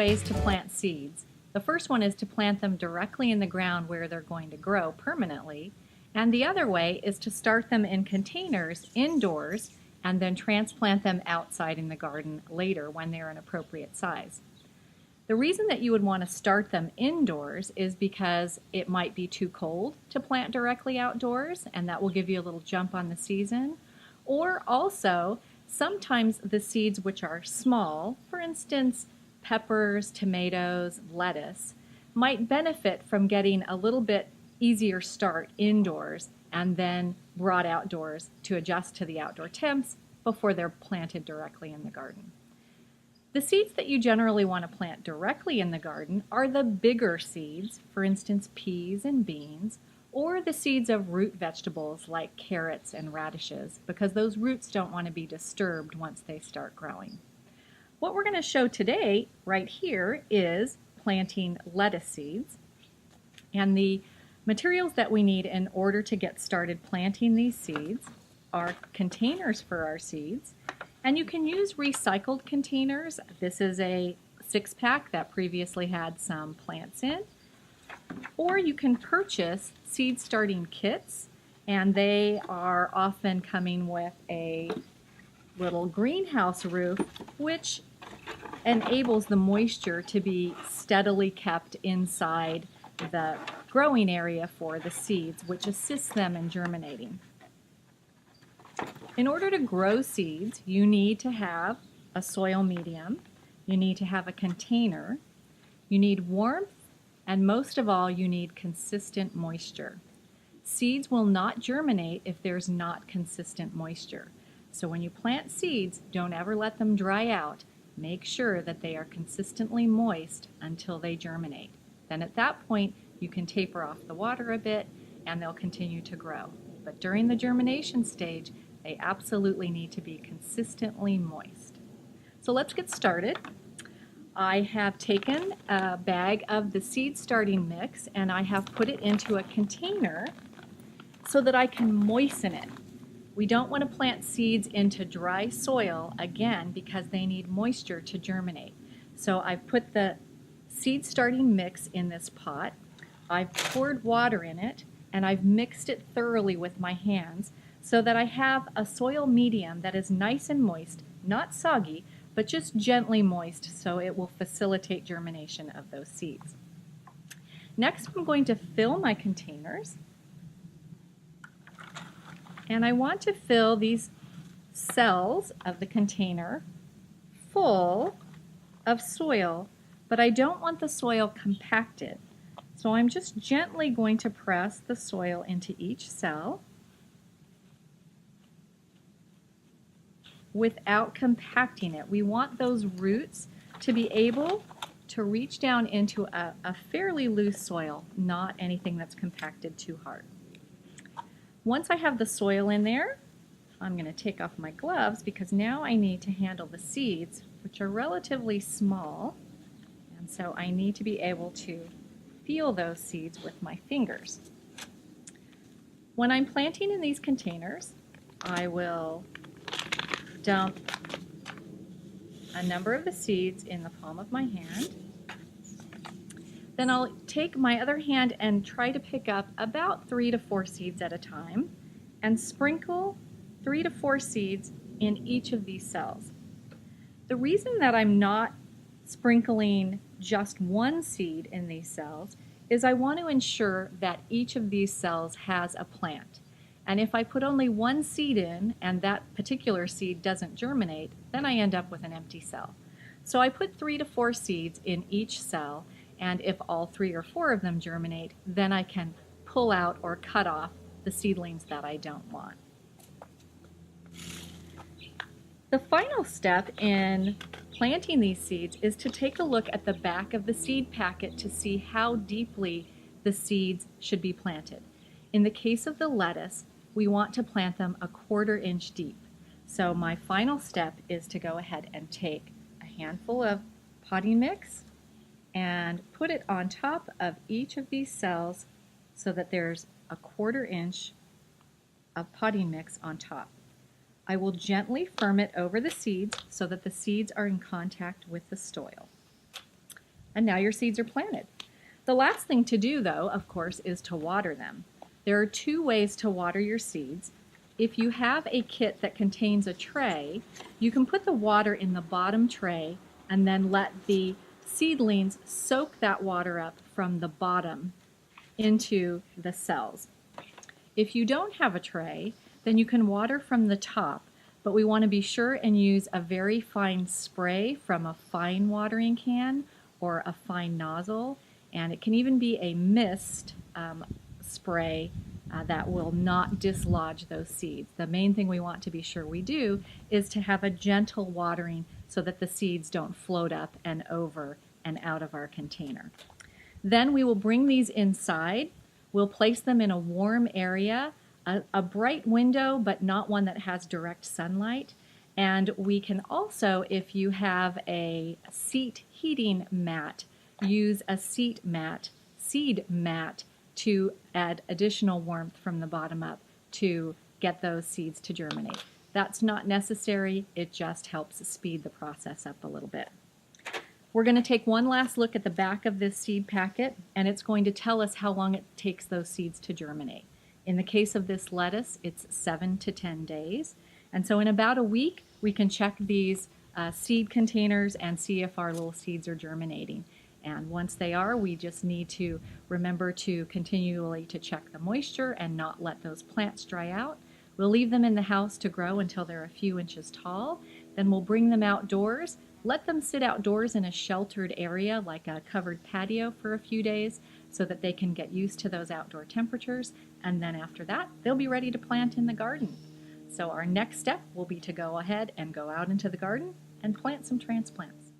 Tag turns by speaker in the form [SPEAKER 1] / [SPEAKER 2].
[SPEAKER 1] ways to plant seeds. The first one is to plant them directly in the ground where they're going to grow permanently, and the other way is to start them in containers indoors and then transplant them outside in the garden later when they're an appropriate size. The reason that you would want to start them indoors is because it might be too cold to plant directly outdoors, and that will give you a little jump on the season. Or also, sometimes the seeds which are small, for instance, peppers, tomatoes, lettuce, might benefit from getting a little bit easier start indoors and then brought outdoors to adjust to the outdoor temps before they're planted directly in the garden. The seeds that you generally want to plant directly in the garden are the bigger seeds, for instance peas and beans, or the seeds of root vegetables like carrots and radishes, because those roots don't want to be disturbed once they start growing. What we're going to show today, right here, is planting lettuce seeds. And the materials that we need in order to get started planting these seeds are containers for our seeds. And you can use recycled containers. This is a 6-pack that previously had some plants in. Or you can purchase seed starting kits, and they are often coming with a little greenhouse roof, which enables the moisture to be steadily kept inside the growing area for the seeds, which assists them in germinating. In order to grow seeds, you need to have a soil medium, you need to have a container, you need warmth, and most of all, you need consistent moisture. Seeds will not germinate if there's not consistent moisture. So when you plant seeds, don't ever let them dry out. Make sure that they are consistently moist until they germinate. Then at that point, you can taper off the water a bit and they'll continue to grow. But during the germination stage, they absolutely need to be consistently moist. So let's get started. I have taken a bag of the seed starting mix and I have put it into a container so that I can moisten it. We don't want to plant seeds into dry soil again because they need moisture to germinate. So I've put the seed starting mix in this pot. I've poured water in it and I've mixed it thoroughly with my hands so that I have a soil medium that is nice and moist, not soggy, but just gently moist so it will facilitate germination of those seeds. Next, I'm going to fill my containers. And I want to fill these cells of the container full of soil, but I don't want the soil compacted. So I'm just gently going to press the soil into each cell without compacting it. We want those roots to be able to reach down into a fairly loose soil, not anything that's compacted too hard. Once I have the soil in there, I'm going to take off my gloves because now I need to handle the seeds, which are relatively small, and so I need to be able to feel those seeds with my fingers. When I'm planting in these containers, I will dump a number of the seeds in the palm of my hand. Then I'll take my other hand and try to pick up about 3 to 4 seeds at a time and sprinkle 3 to 4 seeds in each of these cells. The reason that I'm not sprinkling just one seed in these cells is I want to ensure that each of these cells has a plant. And if I put only one seed in and that particular seed doesn't germinate, then I end up with an empty cell. So I put 3 to 4 seeds in each cell, and if all 3 or 4 of them germinate, then I can pull out or cut off the seedlings that I don't want. The final step in planting these seeds is to take a look at the back of the seed packet to see how deeply the seeds should be planted. In the case of the lettuce, we want to plant them 1/4 inch deep. So my final step is to go ahead and take a handful of potting mix and put it on top of each of these cells so that there's 1/4 inch of potting mix on top. I will gently firm it over the seeds so that the seeds are in contact with the soil. And now your seeds are planted. The last thing to do, though, of course, is to water them. There are 2 ways to water your seeds. If you have a kit that contains a tray, you can put the water in the bottom tray and then let the seedlings soak that water up from the bottom into the cells. If you don't have a tray, then you can water from the top, but we want to be sure and use a very fine spray from a fine watering can or a fine nozzle, and it can even be a mist spray that will not dislodge those seeds. The main thing we want to be sure we do is to have a gentle watering so that the seeds don't float up and over and out of our container. Then we will bring these inside. We'll place them in a warm area, a bright window, but not one that has direct sunlight. And we can also, if you have a seat heating mat, use a seed mat to add additional warmth from the bottom up to get those seeds to germinate. That's not necessary, it just helps speed the process up a little bit. We're going to take one last look at the back of this seed packet, and it's going to tell us how long it takes those seeds to germinate. In the case of this lettuce, it's 7 to 10 days. And so in about a week, we can check these seed containers and see if our little seeds are germinating. And once they are, we just need to remember to continually to check the moisture and not let those plants dry out. We'll leave them in the house to grow until they're a few inches tall. Then we'll bring them outdoors, let them sit outdoors in a sheltered area like a covered patio for a few days so that they can get used to those outdoor temperatures. And then after that, they'll be ready to plant in the garden. So our next step will be to go ahead and go out into the garden and plant some transplants.